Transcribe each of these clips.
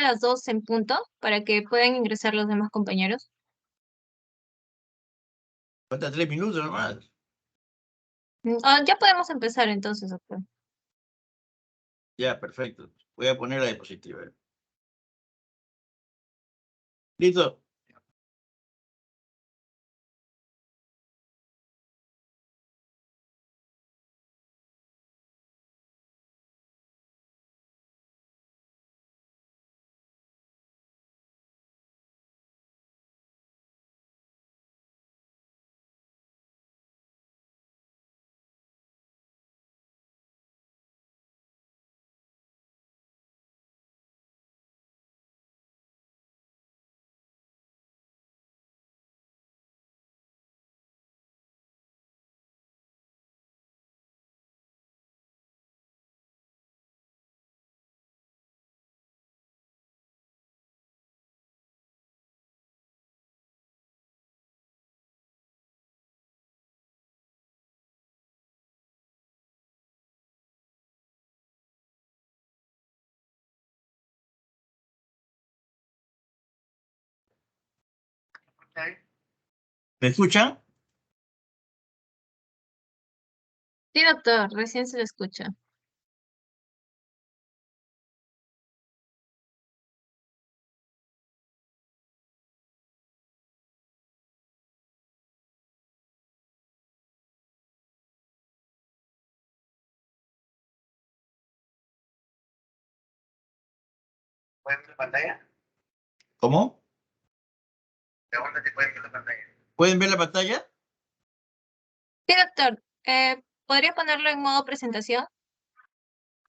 las 2 en punto para que puedan ingresar los demás compañeros. Falta 3 minutos nomás. Ya podemos empezar entonces, doctor. Ya, perfecto. Voy a poner la diapositiva. ¿Listo? ¿Me escuchan? Sí, doctor, recién se le escucha. ¿Pueden ver la pantalla? ¿Cómo? ¿Pueden ver la pantalla? ¿Pueden ver la pantalla? Sí, doctor. ¿Podría ponerlo en modo presentación?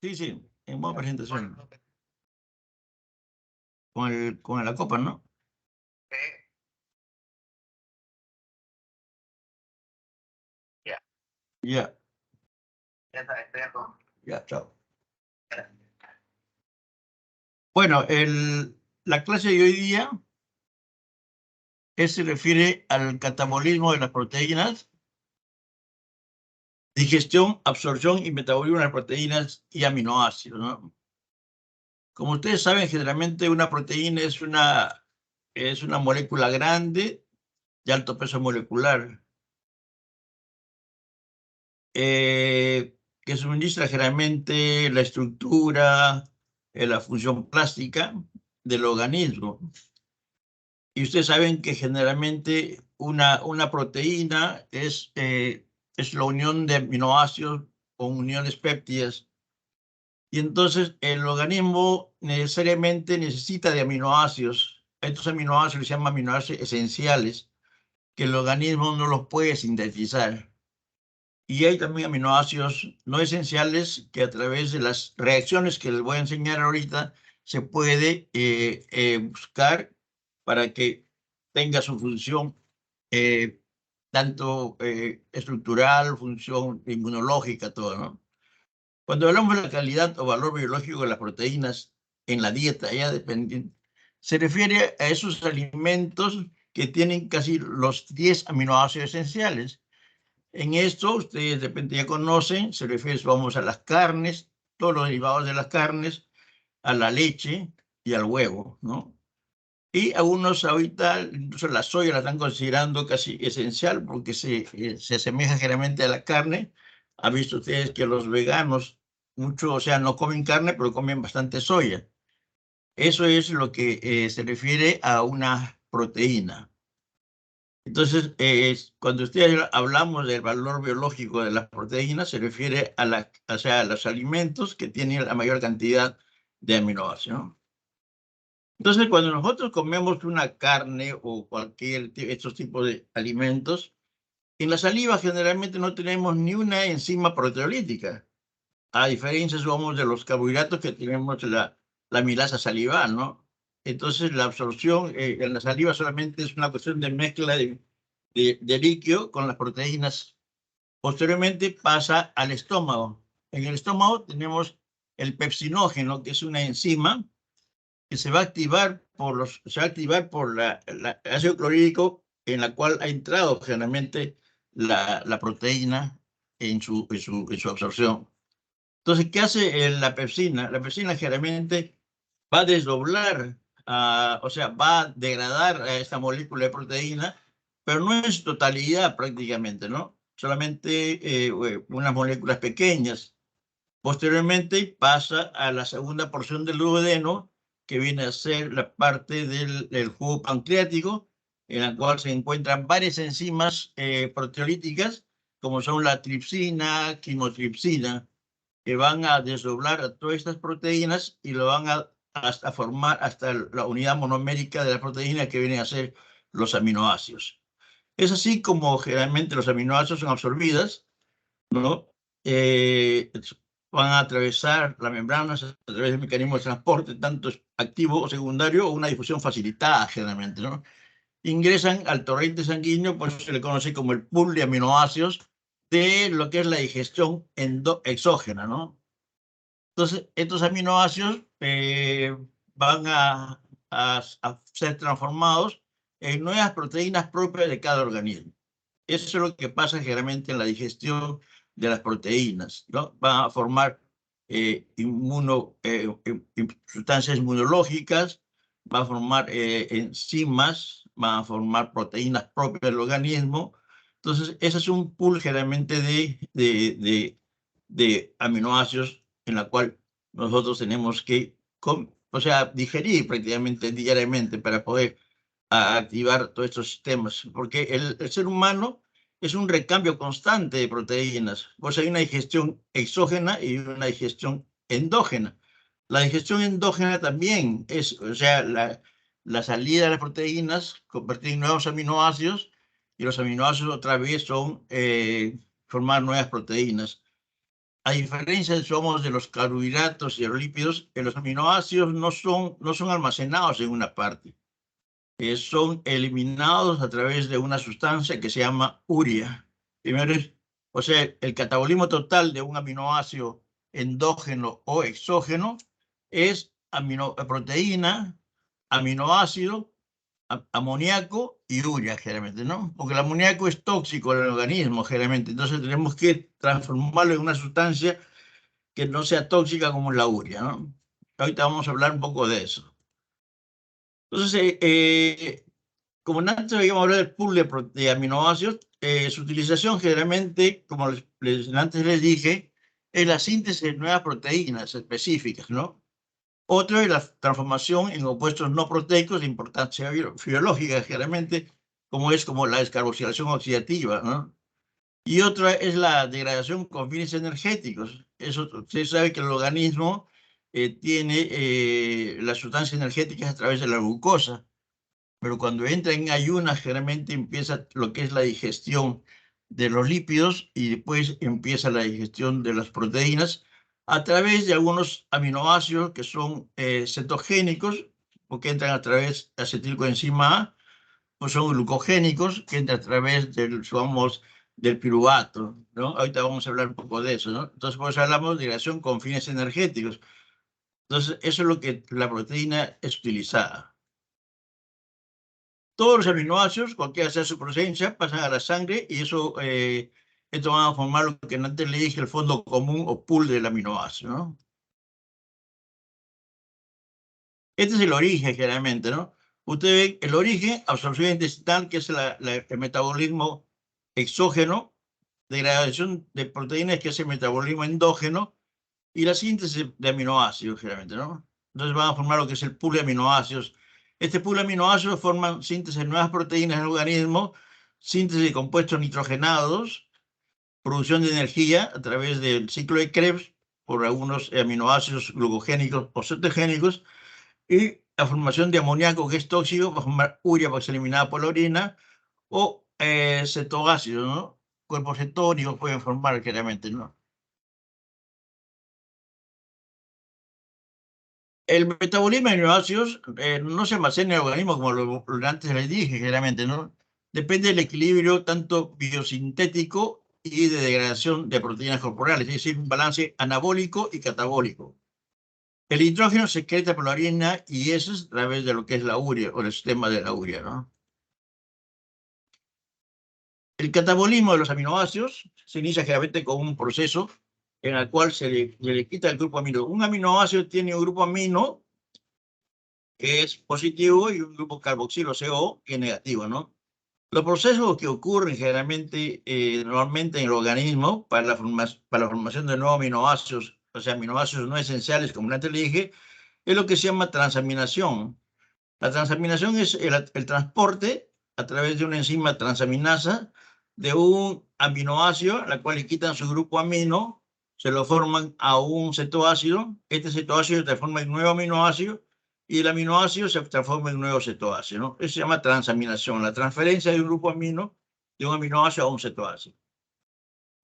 Sí, sí, en modo presentación. Con la copa, ¿no? Ya. Ya. Ya está, estoy a todo. Ya, chao. Bueno, la clase de hoy día se refiere al catabolismo de las proteínas, digestión, absorción y metabolismo de las proteínas y aminoácidos, ¿no? Como ustedes saben, generalmente una proteína es una molécula grande de alto peso molecular, que suministra generalmente la estructura, la función plástica del organismo. Y ustedes saben que generalmente una proteína es la unión de aminoácidos con uniones péptidas. Y entonces el organismo necesariamente necesita de aminoácidos. Estos aminoácidos se llaman aminoácidos esenciales, que el organismo no los puede sintetizar. Y hay también aminoácidos no esenciales que a través de las reacciones que les voy a enseñar ahorita se puede buscar para que tenga su función tanto estructural, función inmunológica, todo, ¿no? Cuando hablamos de la calidad o valor biológico de las proteínas en la dieta, ya dependiendo, se refiere a esos alimentos que tienen casi los 10 aminoácidos esenciales. En esto, ustedes de repente ya conocen, se refiere, vamos, a las carnes, todos los derivados de las carnes, a la leche y al huevo, ¿no? Y algunos ahorita, incluso la soya la están considerando casi esencial porque se asemeja generalmente a la carne. Han visto ustedes que los veganos, muchos, o sea, no comen carne, pero comen bastante soya. Eso es lo que se refiere a una proteína. Entonces, cuando ustedes hablamos del valor biológico de las proteínas, se refiere o sea, a los alimentos que tienen la mayor cantidad de aminoácidos, ¿no? Entonces, cuando nosotros comemos una carne o estos tipos de alimentos, en la saliva generalmente no tenemos ni una enzima proteolítica, a diferencia, digamos, de los carbohidratos que tenemos la amilasa salival, ¿no? Entonces, la absorción en la saliva solamente es una cuestión de mezcla de líquido con las proteínas. Posteriormente pasa al estómago. En el estómago tenemos el pepsinógeno, que es una enzima que se va a activar por el ácido clorhídrico en la cual ha entrado generalmente la proteína en su absorción. Entonces, ¿qué hace la pepsina? La pepsina generalmente va a desdoblar, o sea, va a degradar a esta molécula de proteína, pero no en su totalidad prácticamente, ¿no? Solamente unas moléculas pequeñas. Posteriormente pasa a la segunda porción del duodeno, que viene a ser la parte del jugo pancreático, en la cual se encuentran varias enzimas proteolíticas, como son la tripsina, quimotripsina, que van a desdoblar a todas estas proteínas y lo van a formar hasta la unidad monomérica de la proteína, que vienen a ser los aminoácidos. Es así como generalmente los aminoácidos son absorbidas, ¿no? Eh, Van a atravesar las membranas a través del mecanismo de transporte, tanto activo o secundario, o una difusión facilitada generalmente, ¿no? Ingresan al torrente sanguíneo, por eso se le conoce como el pool de aminoácidos de lo que es la digestión exógena, ¿no? Entonces, estos aminoácidos van a ser transformados en nuevas proteínas propias de cada organismo. Eso es lo que pasa generalmente en la digestión de las proteínas, ¿no? Van a formar sustancias inmunológicas, van a formar enzimas, van a formar proteínas propias del organismo. Entonces, ese es un pool generalmente de aminoácidos en la cual nosotros tenemos que, o sea, digerir prácticamente diariamente para poder activar todos estos sistemas, porque el ser humano es un recambio constante de proteínas. Pues hay una digestión exógena y una digestión endógena. La digestión endógena también es, o sea, la salida de las proteínas convertir en nuevos aminoácidos, y los aminoácidos otra vez son formar nuevas proteínas. A diferencia, somos de los carbohidratos y de los lípidos, los aminoácidos no son almacenados en una parte, son eliminados a través de una sustancia que se llama urea. Primero o sea, el catabolismo total de un aminoácido endógeno o exógeno es proteína, aminoácido, amoníaco y urea, generalmente, ¿no? Porque el amoníaco es tóxico en el organismo, generalmente. Entonces tenemos que transformarlo en una sustancia que no sea tóxica como la urea, ¿no? Ahorita vamos a hablar un poco de eso. Entonces, como antes habíamos hablado del pool de aminoácidos, su utilización generalmente, como antes les dije, es la síntesis de nuevas proteínas específicas, ¿no? Otro es la transformación en opuestos no proteicos de importancia biológica, generalmente, como la descarboxilación oxidativa, ¿no? Y otra es la degradación con fines energéticos. Eso, usted sabe que el organismo tiene las sustancias energéticas a través de la glucosa, pero cuando entra en ayunas generalmente empieza lo que es la digestión de los lípidos y después empieza la digestión de las proteínas a través de algunos aminoácidos que son cetogénicos, porque entran a través de acetilcoenzima A, o son glucogénicos, que entran a través del piruvato, ¿no? Ahorita vamos a hablar un poco de eso, ¿no? Entonces, pues hablamos de reacción con fines energéticos. Entonces, eso es lo que la proteína es utilizada. Todos los aminoácidos, cualquiera sea su procedencia, pasan a la sangre y esto va a formar lo que antes le dije, el fondo común o pool del aminoácido, ¿no? Este es el origen, generalmente, ¿no? Usted ve el origen, absorción intestinal, que es el metabolismo exógeno, degradación de proteínas, que es el metabolismo endógeno, y la síntesis de aminoácidos, generalmente, ¿no? Entonces van a formar lo que es el pool de aminoácidos. Este pool de aminoácidos forman síntesis de nuevas proteínas en el organismo, síntesis de compuestos nitrogenados, producción de energía a través del ciclo de Krebs por algunos aminoácidos glucogénicos o cetogénicos, y la formación de amoníaco, que es tóxico, va a formar urea para ser eliminada por la orina, o cetoácidos, ¿no? Cuerpos cetónicos pueden formar generalmente, ¿no? El metabolismo de aminoácidos no se almacena en el organismo como lo antes les dije, generalmente, ¿no? Depende del equilibrio tanto biosintético y de degradación de proteínas corporales, es decir, un balance anabólico y catabólico. El nitrógeno se excreta por la orina y eso es a través de lo que es la urea o el sistema de la urea, ¿no? El catabolismo de los aminoácidos se inicia generalmente con un proceso en el cual se le quita el grupo amino. Un aminoácido tiene un grupo amino que es positivo, y un grupo carboxilo CO, que es negativo, ¿no? Los procesos que ocurren generalmente, normalmente en el organismo para la formación de nuevos aminoácidos, o sea, aminoácidos no esenciales, como antes le dije, es lo que se llama transaminación. La transaminación es el transporte a través de una enzima transaminasa de un aminoácido, la cual le quitan su grupo amino, se lo forman a un cetoácido, este cetoácido se transforma en nuevo aminoácido y el aminoácido se transforma en nuevo cetoácido, ¿no? Eso se llama transaminación, la transferencia de un grupo amino de un aminoácido a un cetoácido.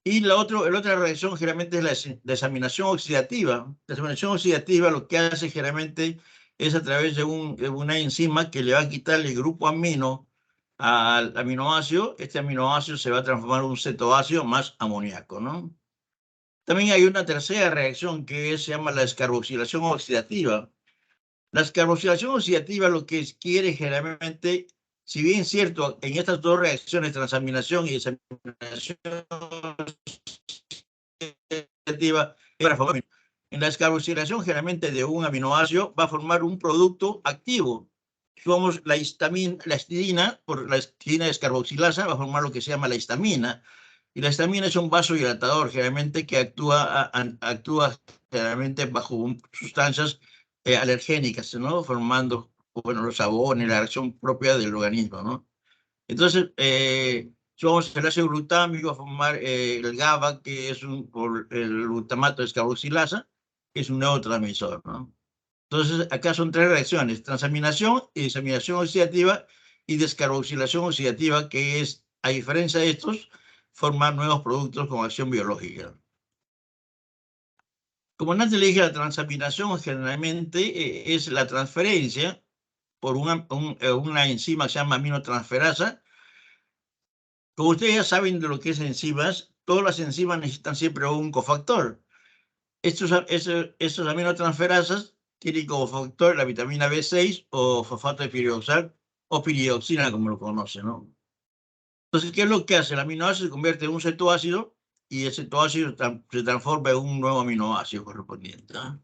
Y la otra reacción generalmente es la desaminación oxidativa. La desaminación oxidativa lo que hace generalmente es a través de una enzima que le va a quitar el grupo amino al aminoácido. Este aminoácido se va a transformar en un cetoácido más amoníaco, ¿no? También hay una tercera reacción que se llama la descarboxilación oxidativa. La descarboxilación oxidativa lo que quiere generalmente, si bien es cierto, en estas dos reacciones, transaminación y desaminación oxidativa, en la descarboxilación generalmente de un aminoácido va a formar un producto activo. Somos la histidina, por la histidina descarboxilasa, va a formar lo que se llama la histamina. Y la histamina es un vasodilatador generalmente que actúa generalmente bajo sustancias alergénicas, ¿no? Formando, bueno, los sabones, la reacción propia del organismo, ¿no? Entonces, vamos el ácido glutámico a formar el GABA, que es el glutamato descarboxilasa, que es un neurotransmisor, ¿no? Entonces, acá son tres reacciones: transaminación y desaminación oxidativa y descarboxilación oxidativa, que es, a diferencia de estos, formar nuevos productos con acción biológica. Como antes le dije, la transaminación generalmente es la transferencia por una enzima que se llama aminotransferasa. Como ustedes ya saben de lo que es enzimas, todas las enzimas necesitan siempre un cofactor. Estos aminotransferasas tienen como factor la vitamina B6 o fosfato de piridoxal o piridoxina, como lo conocen, ¿no? Entonces, ¿qué es lo que hace? El aminoácido se convierte en un cetoácido y el cetoácido se transforma en un nuevo aminoácido correspondiente, ¿no?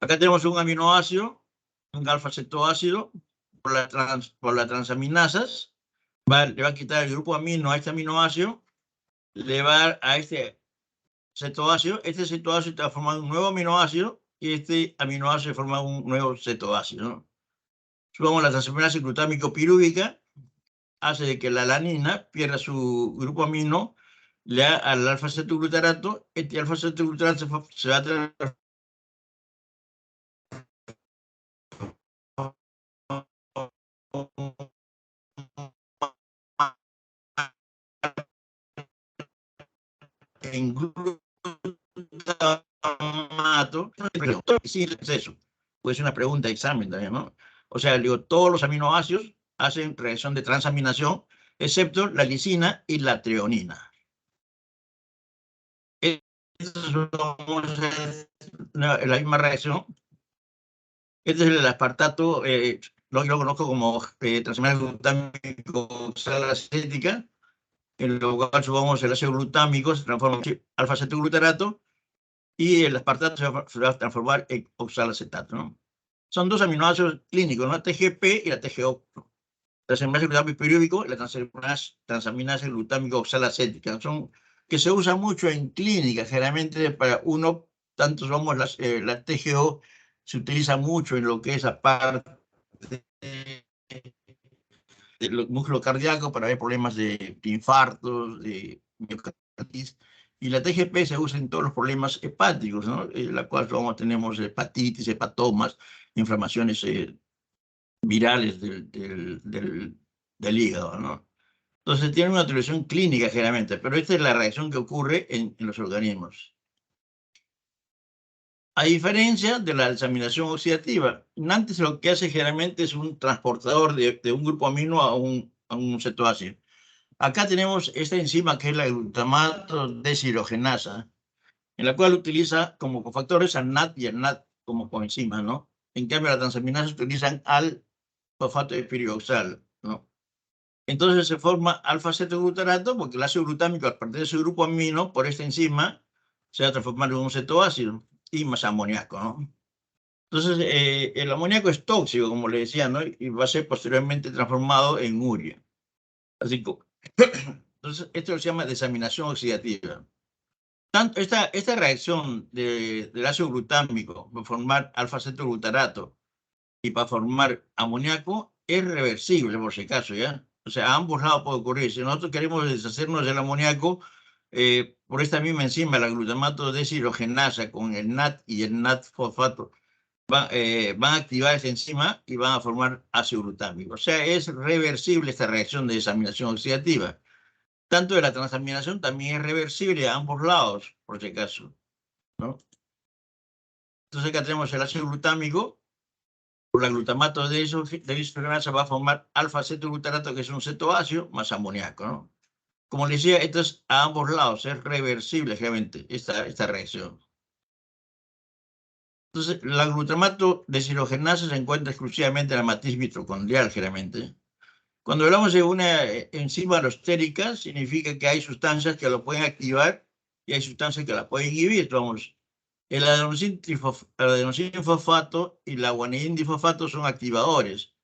Acá tenemos un aminoácido, un alfa-cetoácido, por las transaminasas. Le va a quitar el grupo amino a este aminoácido, le va a dar a este cetoácido transforma en un nuevo aminoácido y este aminoácido forma un nuevo cetoácido, ¿no? Supongamos la transaminasa glutámico pirúvica hace de que la alanina pierda su grupo amino, le da al alfa-cetoglutarato, este alfa-cetoglutarato se va a transformar en glutamato. Sí, es eso. Pues una pregunta de examen también, ¿no? O sea, digo, todos los aminoácidos hacen reacción de transaminación, excepto la lisina y la treonina. Esta es la misma reacción. Este es el aspartato, yo lo conozco como transaminasa glutámico oxalacética, en lo cual supongamos el ácido glutámico se transforma en alfa-cetoglutarato y el aspartato se va a transformar en oxalacetato, ¿no? Son dos aminoácidos clínicos, ¿no? TGP y la TGO. La transaminasa glutámico periódico y la transaminasa glutámico oxalacética. Son que se usa mucho en clínica, generalmente para tanto somos la TGO, se utiliza mucho en lo que es aparte del músculo cardíaco para ver problemas de infartos, de miocarditis. Y la TGP se usa en todos los problemas hepáticos, ¿no? En la cual tenemos hepatitis, hepatomas, inflamaciones virales del hígado, ¿no? Entonces tiene una utilización clínica generalmente, pero esta es la reacción que ocurre en los organismos. A diferencia de la desaminación oxidativa, antes lo que hace generalmente es un transportador de un grupo amino a un cetoácido. Acá tenemos esta enzima que es la glutamato deshidrogenasa, en la cual utiliza como cofactores al NAT y al NAT como coenzimas, ¿no? En cambio, las transaminasas utilizan al fosfato de piridoxal, ¿no? Entonces se forma alfa-cetoglutarato porque el ácido glutámico, al perder su grupo amino por esta enzima, se va a transformar en un cetoácido y más amoníaco, ¿no? Entonces, el amoníaco es tóxico, como le decía, ¿no? Y va a ser posteriormente transformado en urea. Así que, entonces, esto se llama desaminación oxidativa. Tanto esta reacción del ácido glutámico para formar alfa-cetoglutarato y para formar amoníaco es reversible, por si acaso, ¿ya? O sea, a ambos lados puede ocurrir. Si nosotros queremos deshacernos del amoníaco, por esta misma enzima, la glutamato deshidrogenasa con el NAT y el NAT-fosfato, van a activar esta enzima y van a formar ácido glutámico. O sea, es reversible esta reacción de desaminación oxidativa. Tanto de la transaminación también es reversible a ambos lados, por si acaso, ¿no? Entonces acá tenemos el ácido glutámico, por la glutamato de deshidrogenasa va a formar alfa-cetoglutarato, que es un cetoácido, más amoníaco, ¿no? Como les decía, esto es a ambos lados, es reversible realmente esta reacción. Entonces, la glutamato deshidrogenasa se encuentra exclusivamente en la matriz mitocondrial, generalmente. Cuando hablamos de una enzima alostérica, significa que hay sustancias que lo pueden activar y hay sustancias que la pueden inhibir. Vamos, el adenosín-fosfato y la guanidín-difosfato son activadores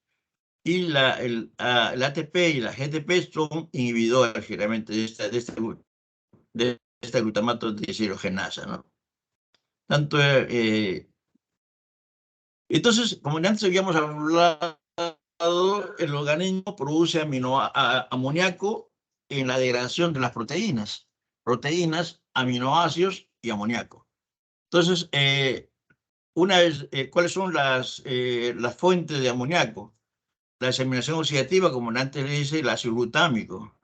y el ATP y la GTP son inhibidores, generalmente, de esta glutamato deshidrogenasa, ¿no? Tanto, entonces, como antes habíamos hablado, el organismo produce amoníaco en la degradación de las proteínas, aminoácidos y amoníaco. Entonces, una vez, ¿cuáles son las fuentes de amoníaco? La desaminación oxidativa, como antes le dice, el ácido glutámico.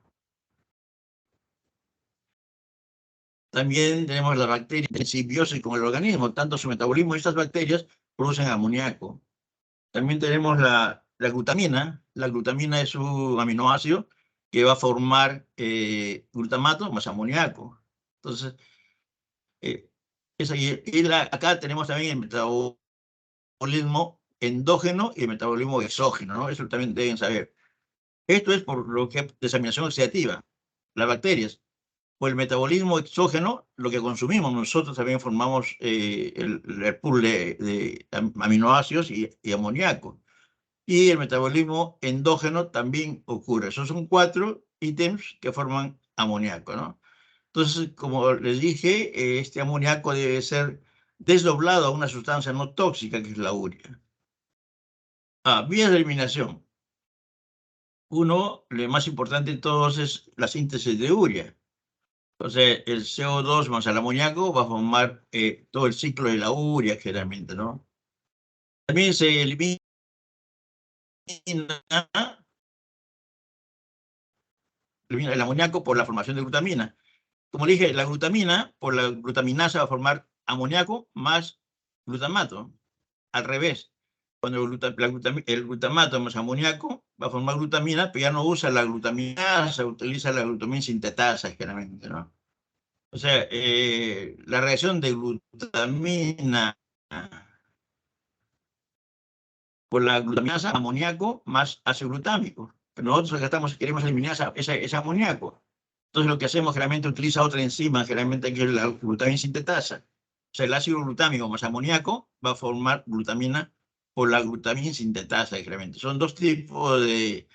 También tenemos las bacterias en simbiosis con el organismo, tanto su metabolismo y estas bacterias producen amoníaco. También tenemos la glutamina. La glutamina es un aminoácido que va a formar glutamato más amoníaco. Entonces, eh, acá tenemos también el metabolismo endógeno y el metabolismo exógeno, ¿no? Eso también deben saber. Esto es por lo que es desaminación oxidativa. Las bacterias, por el metabolismo exógeno, lo que consumimos, nosotros también formamos el pool de aminoácidos y amoníaco. Y el metabolismo endógeno también ocurre. Esos son 4 ítems que forman amoníaco, ¿no? Entonces, como les dije, este amoníaco debe ser desdoblado a una sustancia no tóxica, que es la urea. Vías de eliminación. Uno, lo más importante de todos es la síntesis de urea. Entonces, el CO2 más el amoníaco va a formar todo el ciclo de la urea, generalmente, ¿no? También se elimina el amoníaco por la formación de glutamina. Como le dije, la glutamina, por la glutaminasa, va a formar amoníaco más glutamato. Al revés, cuando el glutamato más amoníaco va a formar glutamina, pero ya no usa la glutaminasa, utiliza la glutamina sintetasa, generalmente, ¿no? O sea, la reacción de glutamina por la glutaminasa, amoníaco más ácido glutámico. Pero nosotros acá queremos eliminar ese amoníaco. Entonces lo que hacemos generalmente utiliza otra enzima, generalmente que es la glutamina sintetasa. O sea, el ácido glutámico más amoníaco va a formar glutamina por la glutamina sintetasa, generalmente. Son dos tipos de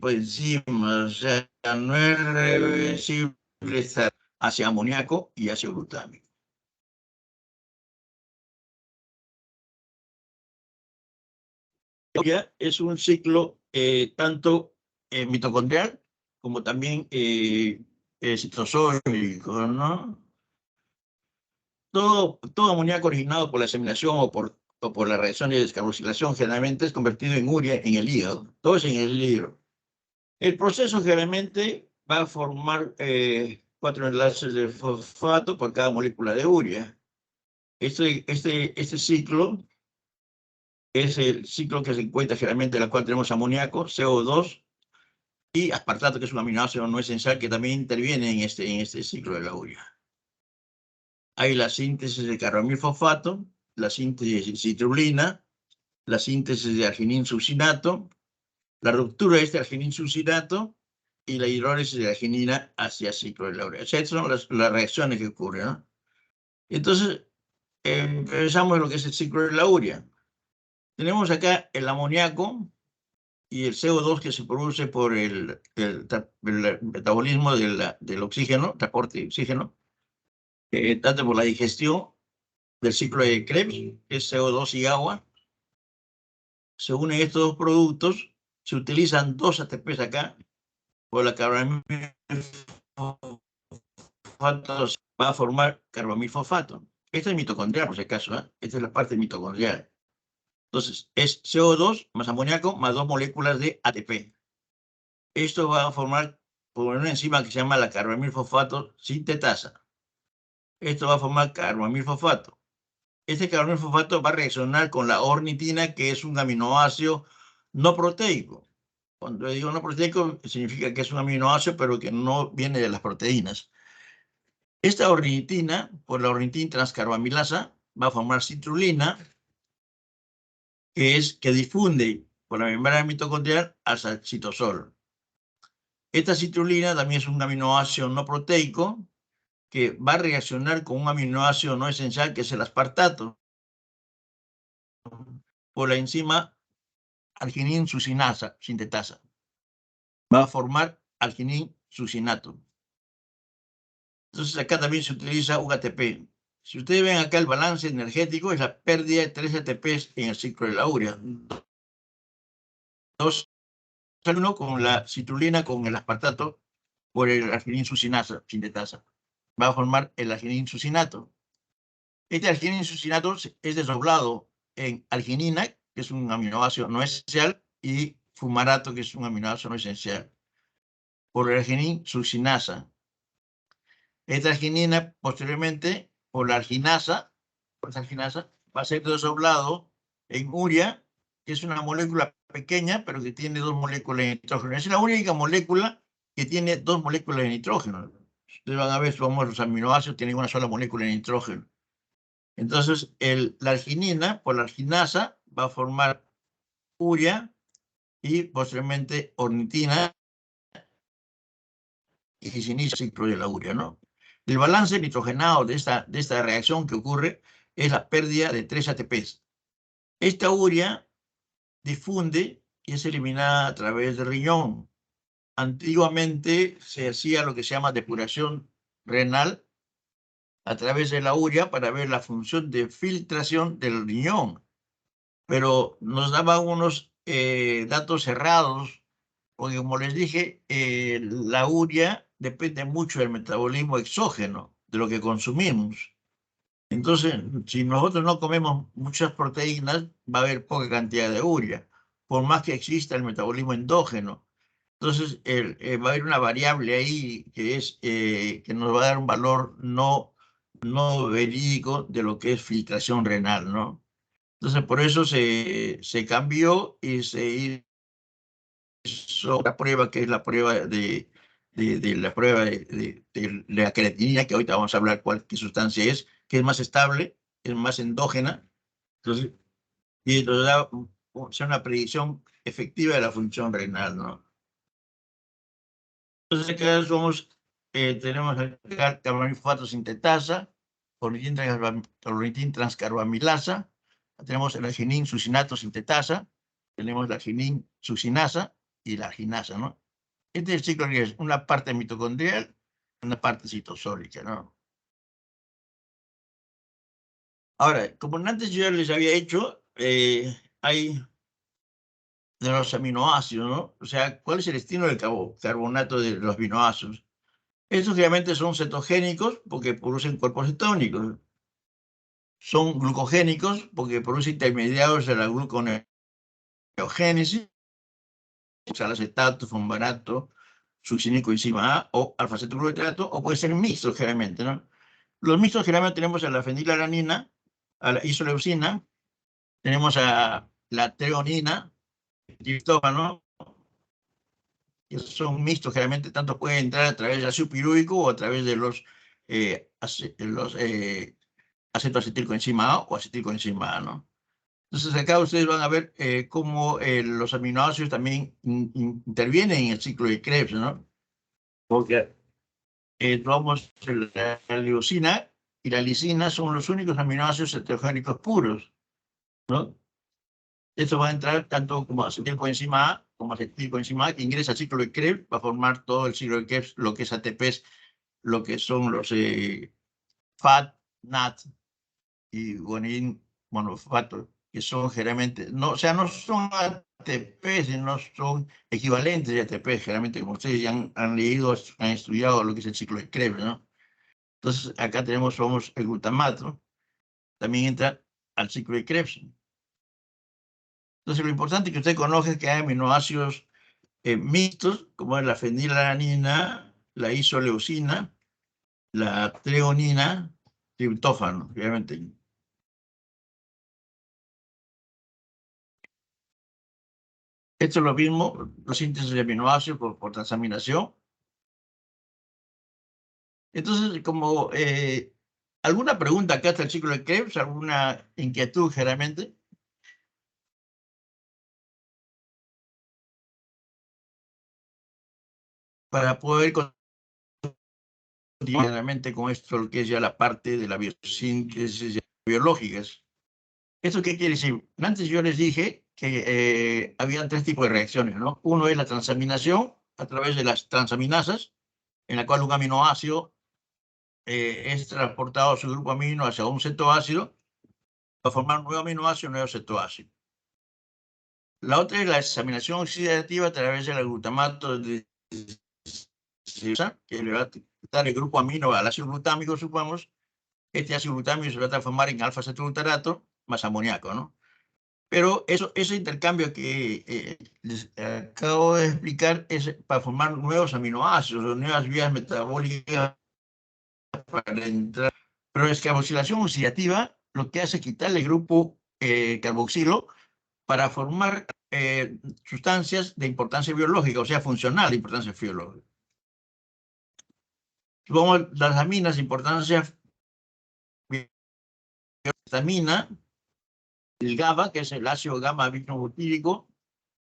enzimas. O sea, no es reversible estar hacia amoníaco y ácido glutámico. Ya es un ciclo tanto mitocondrial como también citosólico, ¿no? Todo amoníaco originado por la aseminación o por la reacción de descarboxilación generalmente es convertido en urea en el hígado. Todo es en el hígado. El proceso generalmente va a formar 4 enlaces de fosfato por cada molécula de urea. Este ciclo es el ciclo que se encuentra generalmente en el cual tenemos amoníaco, CO2 y aspartato, que es un aminoácido no esencial que también interviene en este ciclo de la urea. Hay la síntesis de carbamilfosfato, la síntesis de citrulina, la síntesis de arginín-succinato, la ruptura de este arginín-succinato y la hidrólisis de la arginina hacia el ciclo de la urea. O sea, estas son las reacciones que ocurren, ¿no? Entonces, Empezamos lo que es el ciclo de la urea. Tenemos acá el amoníaco y el CO2 que se produce por el metabolismo del oxígeno, transporte de oxígeno, tanto por la digestión del ciclo de Krebs, que es CO2 y agua. Se unen estos dos productos, se utilizan dos ATPs acá, por la carbamilfosfato va a formar carbamilfosfato. Esta es mitocondrial, por si acaso, ¿eh? Esta es la parte mitocondrial. Entonces, es CO2 más amoníaco más dos moléculas de ATP. Esto va a formar por una enzima que se llama la carbamilfosfato sintetasa. Esto va a formar carbamilfosfato. Este carbamilfosfato va a reaccionar con la ornitina, que es un aminoácido no proteico. Cuando digo no proteico, significa que es un aminoácido, pero que no viene de las proteínas. Esta ornitina, por la ornitina transcarbamilasa, va a formar citrulina, que difunde por la membrana mitocondrial hasta el citosol. Esta citrulina también es un aminoácido no proteico que va a reaccionar con un aminoácido no esencial, que es el aspartato, por la enzima arginin-sucinasa, sintetasa. Va a formar arginin-sucinato. Entonces acá también se utiliza un ATP. Si ustedes ven acá el balance energético, es la pérdida de 3 ATPs en el ciclo de la urea. 2 con la citrulina con el aspartato por el arginin-sucinasa, sintetasa. Va a formar el arginin-sucinato. Este arginin-sucinato es desdoblado en arginina, que es un aminoácido no esencial, y fumarato, que es un aminoácido no esencial, por el arginin-sucinasa. Esta arginina, posteriormente, por la arginasa, va a ser desdoblado en urea, que es una molécula pequeña, pero que tiene 2 moléculas de nitrógeno. Es la única molécula que tiene 2 moléculas de nitrógeno. Ustedes van a ver, los aminoácidos tienen una sola molécula de nitrógeno. Entonces, la arginina, por la arginasa, va a formar urea y posteriormente ornitina, y se inicia el ciclo de la urea, ¿no? El balance nitrogenado de esta reacción que ocurre es la pérdida de 3 ATPs. Esta urea difunde y es eliminada a través del riñón. Antiguamente se hacía lo que se llama depuración renal a través de la urea para ver la función de filtración del riñón, pero nos daba unos datos errados, porque como les dije, la urea depende mucho del metabolismo exógeno, de lo que consumimos. Entonces, si nosotros no comemos muchas proteínas, va a haber poca cantidad de urea, por más que exista el metabolismo endógeno. Entonces, va a haber una variable ahí que nos va a dar un valor no verídico de lo que es filtración renal, ¿no? Entonces, por eso se cambió y se hizo la prueba, que es la prueba la prueba de la creatinina, que ahorita vamos a hablar qué sustancia es, que es más estable, es más endógena. Entonces, y nos da una predicción efectiva de la función renal, ¿no? Entonces, acá tenemos acá carbamilfosfato sintetasa, ornitin transcarbamilasa, tenemos el arginin-sucinato sintetasa, tenemos la arginin-sucinasa y la arginasa, ¿no? Este es el ciclo que es una parte mitocondrial, una parte citosólica, ¿no? Ahora, como antes yo ya les había hecho, hay de los aminoácidos, ¿no? O sea, ¿cuál es el destino del carbonato de los aminoácidos? Estos obviamente son cetogénicos porque producen cuerpos cetónicos. Son glucogénicos porque producen intermediarios de la gluconeogénesis, o sea, acetato, fosforato, succínico enzima A o alfa-cetoglutarate, o puede ser mixto generalmente, ¿no? Los mixtos generalmente tenemos a la fenilalanina, a la isoleucina, tenemos a la treonina, triptófano, que son mixtos generalmente, tanto pueden entrar a través del ácido pirúvico o a través de los acetoacetilcoenzima A o acetilcoenzima A, ¿no? Entonces acá ustedes van a ver cómo los aminoácidos también intervienen en el ciclo de Krebs, ¿no? Porque tomamos la leucina y la lisina son los únicos aminoácidos heterogénicos puros, ¿no? Esto va a entrar tanto como acetilcoenzima A como acetilcoenzima A, que ingresa al ciclo de Krebs, va a formar todo el ciclo de Krebs, lo que es ATPs, lo que son los FAT, NAT y guanidín monofosfato, que son generalmente, no, o sea, no son ATPs, no son equivalentes de ATPs, generalmente, como ustedes ya han leído, han estudiado lo que es el ciclo de Krebs, ¿no? Entonces, acá tenemos, somos el glutamato, también entra al ciclo de Krebs. Entonces, lo importante es que usted conozca es que hay aminoácidos mixtos, como es la fenilalanina, la isoleucina, la treonina, triptófano, obviamente. Esto es lo mismo, la síntesis de aminoácidos por transaminación. Entonces, como alguna pregunta acá hasta el ciclo de Krebs, alguna inquietud generalmente. Para poder continuar realmente con esto, lo que es ya la parte de la biosíntesis biológicas. ¿Eso qué quiere decir? Antes yo les dije que había tres tipos de reacciones, ¿no? Uno es la transaminación a través de las transaminasas, en la cual un aminoácido es transportado a su grupo amino hacia un cetoácido para formar un nuevo aminoácido, un nuevo cetoácido. La otra es la desaminación oxidativa a través del glutamato de que le va a quitar el grupo amino al ácido glutámico, supongamos. Este ácido glutámico se va a transformar en alfa-cetoglutarato más amoníaco, ¿no? Pero ese intercambio que les acabo de explicar es para formar nuevos aminoácidos o nuevas vías metabólicas para entrar. Pero es carboxilación oxidativa lo que hace es quitarle el grupo carboxilo para formar sustancias de importancia biológica, o sea, funcional de importancia biológica. Supongamos las aminas de importancia biológica, el GABA, que es el ácido gamma aminobutírico,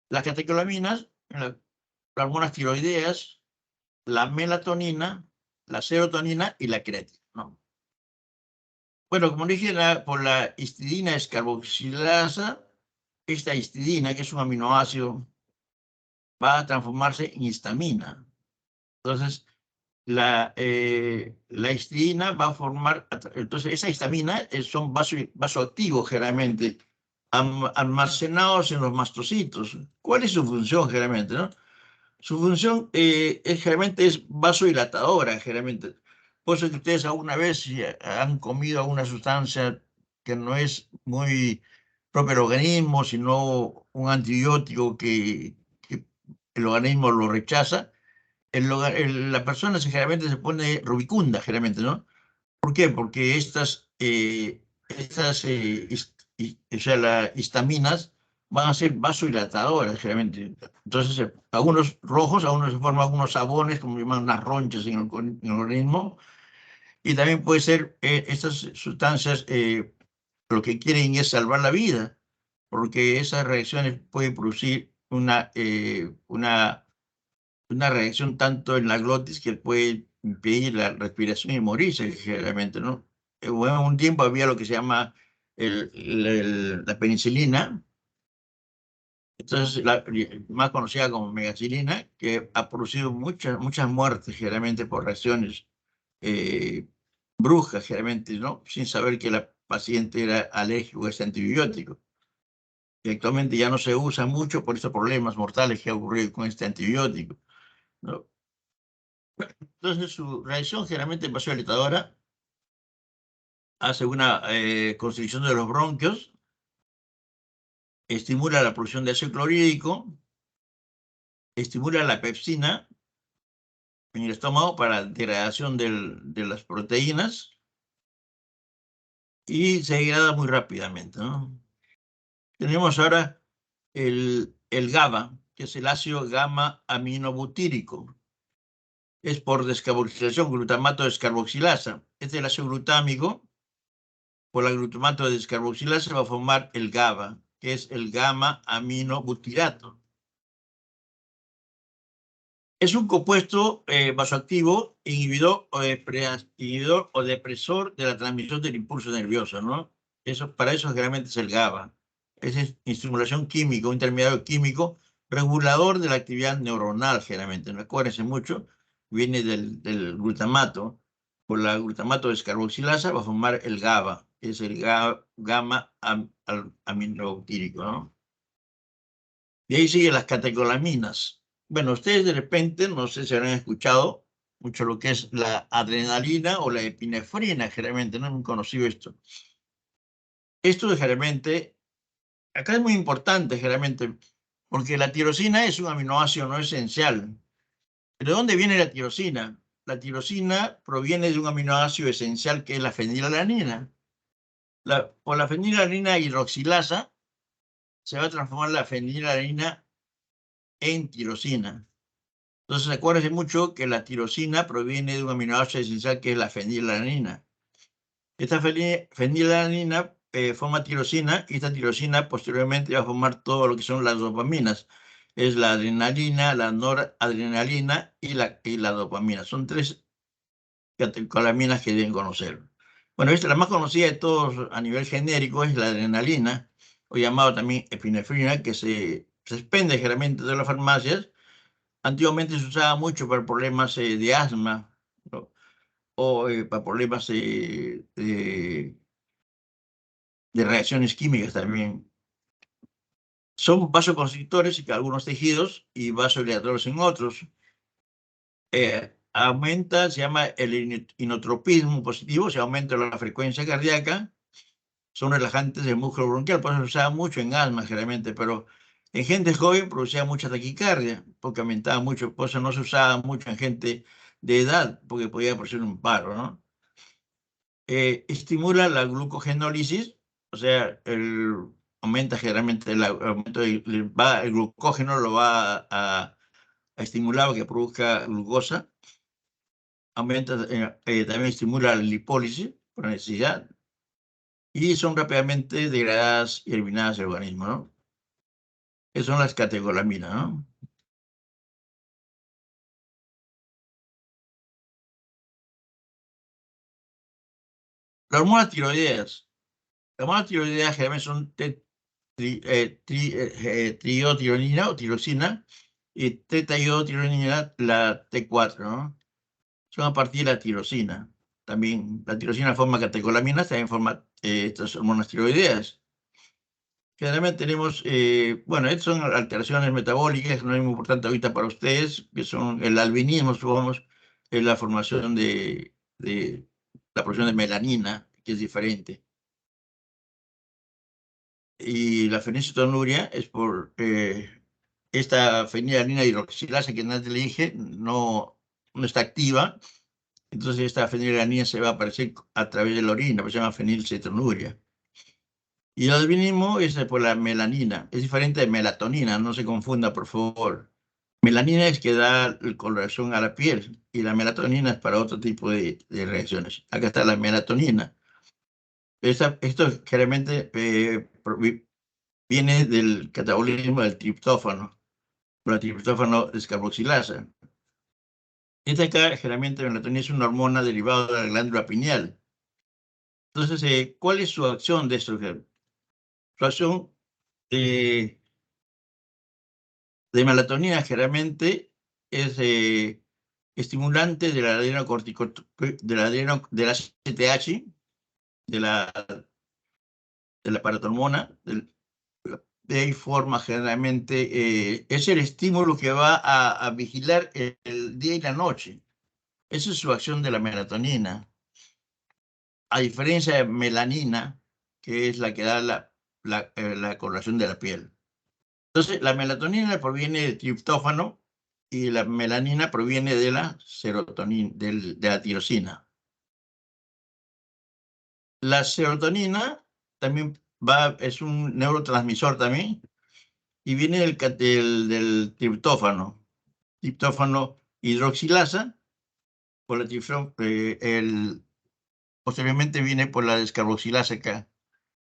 las catecolaminas, las hormonas tiroideas, la melatonina, la serotonina y la creatina, ¿no? Bueno, como dije, por la histidina descarboxilasa, esta histidina, que es un aminoácido, va a transformarse en histamina. Entonces, la histidina va a formar, entonces esa histamina son vasoactivos generalmente, almacenados en los mastocitos. ¿Cuál es su función generalmente, no? Su función generalmente es vasodilatadora, generalmente. Por eso que ustedes alguna vez si han comido alguna sustancia que no es muy propio al organismo, sino un antibiótico que el organismo lo rechaza, la persona generalmente se pone rubicunda, generalmente, ¿no? ¿Por qué? Porque o sea, las histaminas van a ser vasodilatadoras, generalmente. Entonces, algunos rojos, algunos se forman algunos sabones, como llaman unas ronchas en el organismo, y también puede ser estas sustancias lo que quieren es salvar la vida, porque esas reacciones pueden producir una reacción tanto en la glotis que puede impedir la respiración y morirse generalmente, ¿no? Bueno, un tiempo había lo que se llama la penicilina, entonces más conocida como megacilina, que ha producido muchas muertes generalmente por reacciones eh, bruscas generalmente, ¿no? Sin saber que la paciente era alérgico a ese antibiótico. Y actualmente ya no se usa mucho por esos problemas mortales que ha ocurrido con este antibiótico, ¿no? Entonces su reacción generalmente vasodilatadora hace una constricción de los bronquios, estimula la producción de ácido clorhídrico, estimula la pepsina en el estómago para degradación de las proteínas y se degrada muy rápidamente, ¿no? Tenemos ahora el GABA, que es el ácido gamma aminobutírico. Es por descarboxilación, glutamato descarboxilasa. Este es el ácido glutámico. Por la glutamato de descarboxilasa va a formar el GABA, que es el gamma aminobutirato. Es un compuesto vasoactivo, inhibidor o depresor de la transmisión del impulso nervioso, ¿no? Para eso generalmente es el GABA. Es estimulación química, un intermediario químico regulador de la actividad neuronal, generalmente. No acuérdense mucho, viene del glutamato. Por la glutamato descarboxilasa va a formar el GABA, que es el gamma aminobutírico, ¿no? Y ahí siguen las catecolaminas. Bueno, ustedes de repente, no sé si habrán escuchado mucho lo que es la adrenalina o la epinefrina, generalmente, no han conocido esto. Esto generalmente, acá es muy importante, generalmente, porque la tirosina es un aminoácido no esencial. ¿De dónde viene la tirosina? La tirosina proviene de un aminoácido esencial que es la fenilalanina. Por la fenilalanina hidroxilasa se va a transformar la fenilalanina en tirosina. Entonces, acuérdense mucho que la tirosina proviene de un aminoácido esencial que es la fenilalanina. Esta fenilalanina forma tirosina y esta tirosina posteriormente va a formar todo lo que son las dopaminas. Es la adrenalina, la noradrenalina y la dopamina. Son tres catecolaminas que deben conocer. Bueno, esta, la más conocida de todos a nivel genérico es la adrenalina, o llamado también epinefrina, que se expende generalmente de las farmacias. Antiguamente se usaba mucho para problemas de asma, ¿no? O para problemas de reacciones químicas también. Son vasoconstrictores en algunos tejidos y vasodilatadores en otros. Aumenta, se llama el inotropismo positivo, se aumenta la frecuencia cardíaca, son relajantes del músculo bronquial, por eso se usaba mucho en asma generalmente, pero en gente joven producía mucha taquicardia, porque aumentaba mucho, por eso no se usaba mucho en gente de edad, porque podía producir un paro, ¿no? Estimula la glucogenólisis, o sea, aumenta generalmente el aumento el glucógeno lo va a estimular a que produzca glucosa, aumenta, también estimula la lipólisis por necesidad, y son rápidamente degradadas y eliminadas del organismo, ¿no? Esas son las catecolaminas, ¿no? Las hormonas tiroideas. Las hormonas tiroideas generalmente son triotironina o tirosina y tetaidotironina, la T4, ¿no? Son a partir de la tirosina. También la tirosina forma catecolaminas, también forma estas hormonas tiroideas. Generalmente tenemos, bueno, estas son alteraciones metabólicas, no es muy importante ahorita para ustedes, que son el albinismo, supongamos, es la formación de la producción de melanina, que es diferente. Y la fenilcetonuria es por esta fenilalanina hidroxilasa que antes le dije, no está activa, entonces esta fenilalanina se va a aparecer a través de la orina, pues se llama fenilcetonuria. Y el albinismo es por la melanina, es diferente de melatonina, no se confunda, por favor. Melanina es que da el coloración a la piel y la melatonina es para otro tipo de reacciones. Acá está la melatonina. Esto generalmente viene del catabolismo del triptófano, la triptófano descarboxilasa. Esta acá, generalmente, la melatonina es una hormona derivada de la glándula pineal. Entonces, ¿cuál es su acción de esto? Su acción de melatonina generalmente es estimulante de la de la CTH, de la paratormona, de ahí forma generalmente, es el estímulo que va a vigilar el día y la noche. Esa es su acción de la melatonina. A diferencia de melanina, que es la que da la coloración de la piel. Entonces, la melatonina proviene del triptófano y la melanina proviene de la serotonina, de la tirosina. La serotonina también es un neurotransmisor también y viene del triptófano hidroxilasa, por posteriormente viene por la descarboxilasa acá,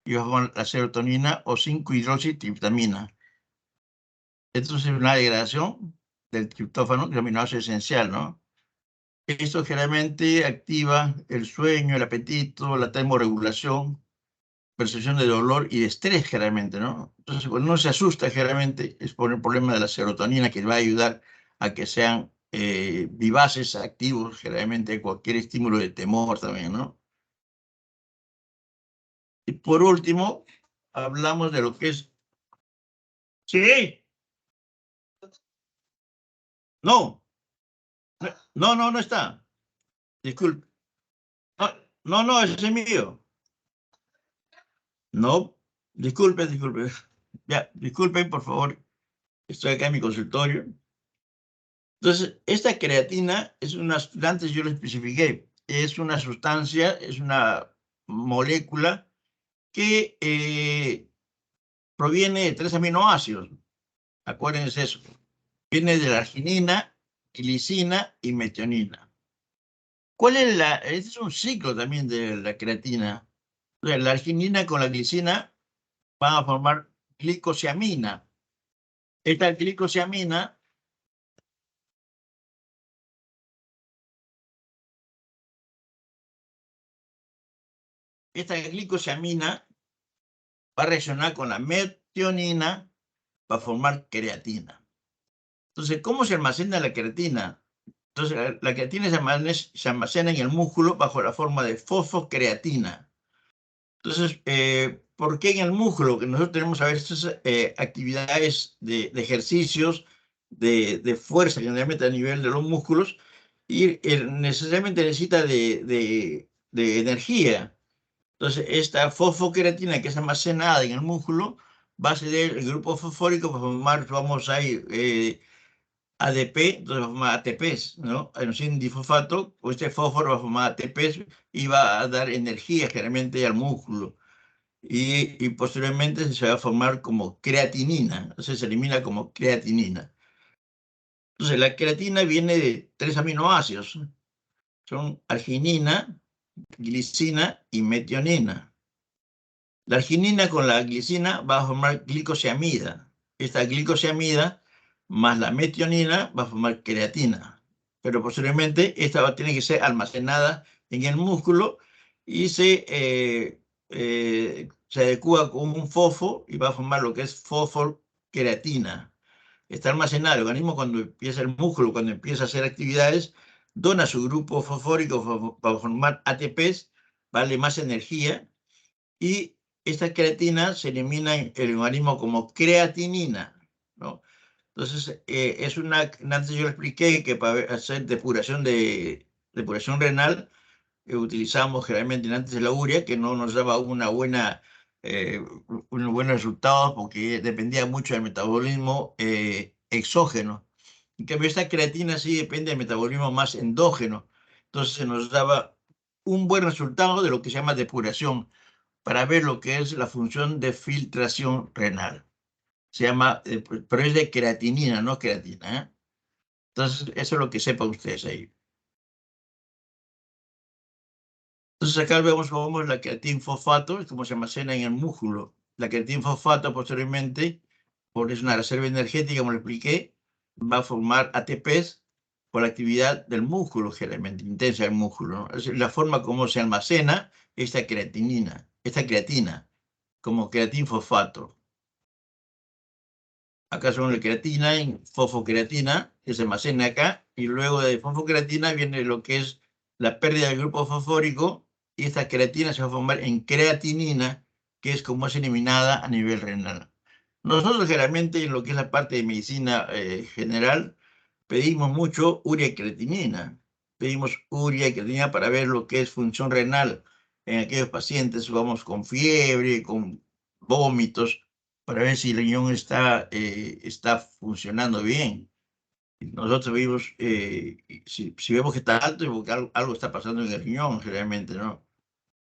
y la serotonina o 5-hidroxitriptamina. Esto es una degradación del triptófano, que es aminoácido esencial, ¿no? Esto generalmente activa el sueño, el apetito, la termorregulación, percepción de dolor y de estrés generalmente, ¿no? Entonces, cuando uno se asusta generalmente es por el problema de la serotonina que va a ayudar a que sean vivaces, activos, generalmente cualquier estímulo de temor también, ¿no? Y por último, hablamos de lo que es... Sí, no, no está. Disculpe. No, ese es mío. No, disculpe. Ya, disculpen, por favor. Estoy acá en mi consultorio. Entonces, esta creatina es una, antes yo lo especifiqué, es una sustancia, es una molécula que proviene de 3 aminoácidos. Acuérdense eso. Viene de la arginina, glicina y metionina. ¿Cuál es la? Este es un ciclo también de la creatina. O sea, la arginina con la glicina van a formar glicosiamina. Esta glicosiamina, esta glicosiamina va a reaccionar con la metionina para formar creatina. Entonces, ¿cómo se almacena la creatina? Entonces, la creatina se almacena en el músculo bajo la forma de fosfocreatina. Entonces, ¿por qué en el músculo? Que nosotros tenemos a veces actividades de ejercicios de fuerza, generalmente a nivel de los músculos, y necesariamente necesita de energía. Entonces, esta fosfocreatina que es almacenada en el músculo va a ceder el grupo fosfórico para formar, vamos a ir, ADP, entonces va a formar ATPs, ¿no? Adenosín difosfato, o este fósforo va a formar ATPs y va a dar energía generalmente al músculo. Y posteriormente se va a formar como creatinina, entonces se elimina como creatinina. Entonces, la creatina viene de 3 aminoácidos, son arginina, glicina y metionina. La arginina con la glicina va a formar glicosiamida. Esta glicosiamida más la metionina va a formar creatina. Pero posteriormente esta va a tener que ser almacenada en el músculo y se adecua con un fosfo y va a formar lo que es fosfocreatina. Está almacenada. El organismo cuando empieza el músculo, cuando empieza a hacer actividades, dona su grupo fosfórico para formar ATPs, vale más energía y esta creatina se elimina en el organismo como creatinina, ¿no? Entonces, es antes yo le expliqué que para hacer depuración renal, utilizamos generalmente antes de la urea, que no nos daba unos buenos resultados porque dependía mucho del metabolismo exógeno. En cambio, esta creatina sí depende del metabolismo más endógeno. Entonces, se nos daba un buen resultado de lo que se llama depuración para ver lo que es la función de filtración renal. Se llama, pero es de creatinina, no creatina, ¿eh? Entonces, eso es lo que sepan ustedes ahí. Entonces, acá vemos cómo es la creatinfosfato, es como se almacena en el músculo. La creatinfosfato posteriormente, porque es una reserva energética, como lo expliqué, va a formar ATPs por la actividad del músculo, generalmente intensa del músculo, ¿no? Es la forma como se almacena esta creatina, como creatinfosfato. Acá son la creatina y fosfocreatina, que se almacena acá, y luego de fosfocreatina viene lo que es la pérdida del grupo fosfórico, y esta creatina se va a formar en creatinina, que es como es eliminada a nivel renal. Nosotros generalmente en lo que es la parte de medicina general, pedimos mucho urea y creatinina. Pedimos urea y creatinina para ver lo que es función renal en aquellos pacientes, vamos, con fiebre, con vómitos, para ver si el riñón está funcionando bien. Nosotros vimos, si vemos que está alto, es porque algo está pasando en el riñón, generalmente, ¿no?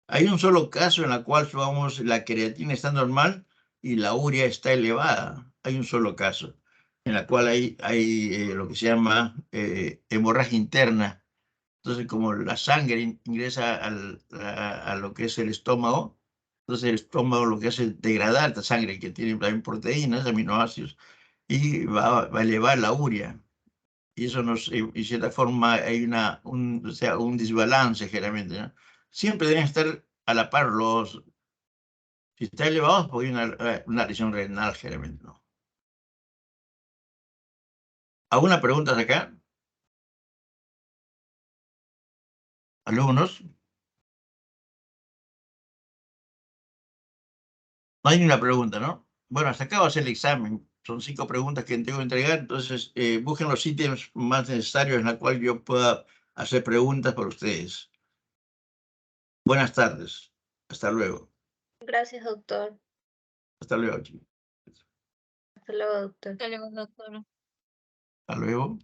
Hay un solo caso en el cual, vamos, la creatina está normal y la urea está elevada. Hay un solo caso en el cual hay lo que se llama hemorragia interna. Entonces, como la sangre ingresa a lo que es el estómago, entonces el estómago lo que hace es degradar esta sangre que tiene también proteínas, aminoácidos, y va a elevar la urea. y eso nos, en cierta forma hay o sea, un desbalance generalmente, ¿no? Siempre deben estar a la par los, si está elevado, porque hay una lesión renal generalmente, ¿no? ¿Alguna pregunta de acá? ¿Alumnos? No hay ninguna pregunta, ¿no? Bueno, hasta acá va a ser el examen. Son 5 preguntas que tengo que entregar, entonces busquen los ítems más necesarios en la cual yo pueda hacer preguntas por ustedes. Buenas tardes. Hasta luego. Gracias, doctor. Hasta luego, chicos. Hasta luego, doctor. Hasta luego, doctor. Hasta luego.